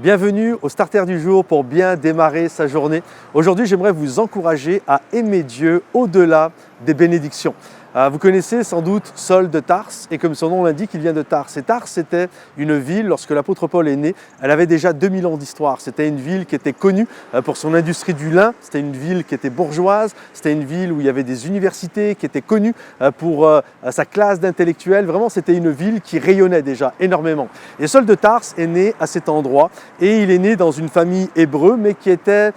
Bienvenue au Starter du jour pour bien démarrer sa journée. Aujourd'hui, j'aimerais vous encourager à aimer Dieu au-delà des bénédictions. Vous connaissez sans doute Saul de Tarse, et comme son nom l'indique, il vient de Tarse. Et Tarse, c'était une ville, lorsque l'apôtre Paul est né, elle avait déjà 2000 ans d'histoire. C'était une ville qui était connue pour son industrie du lin, c'était une ville qui était bourgeoise, c'était une ville où il y avait des universités, qui était connue pour sa classe d'intellectuels. Vraiment, c'était une ville qui rayonnait déjà énormément. Et Saul de Tarse est né à cet endroit, et il est né dans une famille hébreu, mais qui était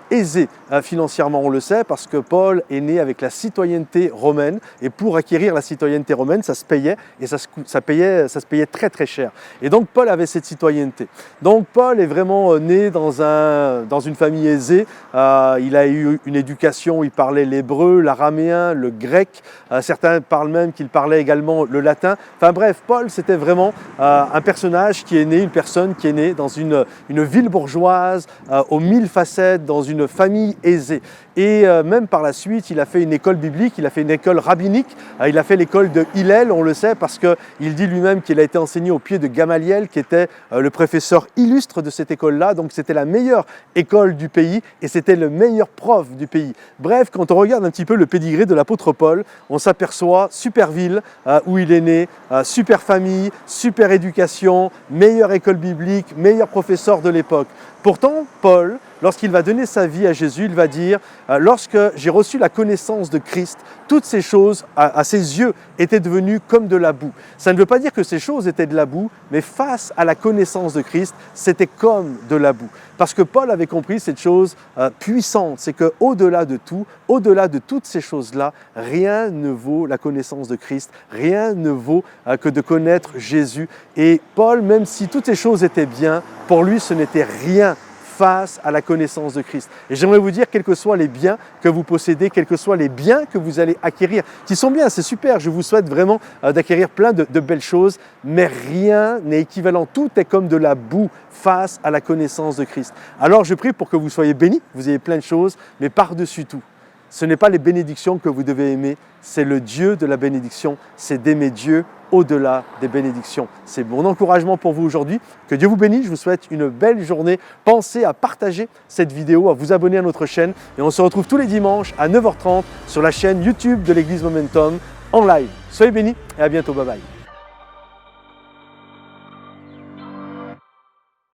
aisée financièrement, on le sait, parce que Paul est né avec la citoyenneté romaine. Et pour acquérir la citoyenneté romaine, ça se payait, et ça se payait très très cher. Et donc Paul avait cette citoyenneté. Donc Paul est vraiment né dans une famille aisée. Il a eu une éducation, il parlait l'hébreu, l'araméen, le grec. Certains parlent même qu'il parlait également le latin. Enfin bref, Paul, c'était vraiment un personnage qui est né, une personne qui est née dans une ville bourgeoise, aux 1000 facettes, dans une famille aisée. Et même par la suite, il a fait une école biblique, il a fait une école rabbinique, il a fait l'école de Hillel, on le sait, parce qu'il dit lui-même qu'il a été enseigné au pied de Gamaliel, qui était le professeur illustre de cette école-là. Donc c'était la meilleure école du pays et c'était le meilleur prof du pays. Bref, quand on regarde un petit peu le pédigré de l'apôtre Paul, on s'aperçoit super ville où il est né, super famille, super éducation, meilleure école biblique, meilleur professeur de l'époque. Pourtant, Paul, lorsqu'il va donner sa vie à Jésus, il va dire « Lorsque j'ai reçu la connaissance de Christ, toutes ces choses, à ses yeux, étaient devenues comme de la boue. » Ça ne veut pas dire que ces choses étaient de la boue, mais face à la connaissance de Christ, c'était comme de la boue. Parce que Paul avait compris cette chose puissante, c'est qu'au-delà de tout, au-delà de toutes ces choses-là, rien ne vaut la connaissance de Christ, rien ne vaut que de connaître Jésus. Et Paul, même si toutes ces choses étaient bien, pour lui, ce n'était rien face à la connaissance de Christ. Et j'aimerais vous dire, quels que soient les biens que vous possédez, quels que soient les biens que vous allez acquérir, qui sont bien, c'est super, je vous souhaite vraiment d'acquérir plein de belles choses, mais rien n'est équivalent, tout est comme de la boue face à la connaissance de Christ. Alors je prie pour que vous soyez bénis, vous ayez plein de choses, mais par-dessus tout, ce n'est pas les bénédictions que vous devez aimer, c'est le Dieu de la bénédiction, c'est d'aimer Dieu au-delà des bénédictions. C'est mon encouragement pour vous aujourd'hui. Que Dieu vous bénisse, je vous souhaite une belle journée. Pensez à partager cette vidéo, à vous abonner à notre chaîne et on se retrouve tous les dimanches à 9h30 sur la chaîne YouTube de l'Église Momentum en live. Soyez bénis et à bientôt, bye bye.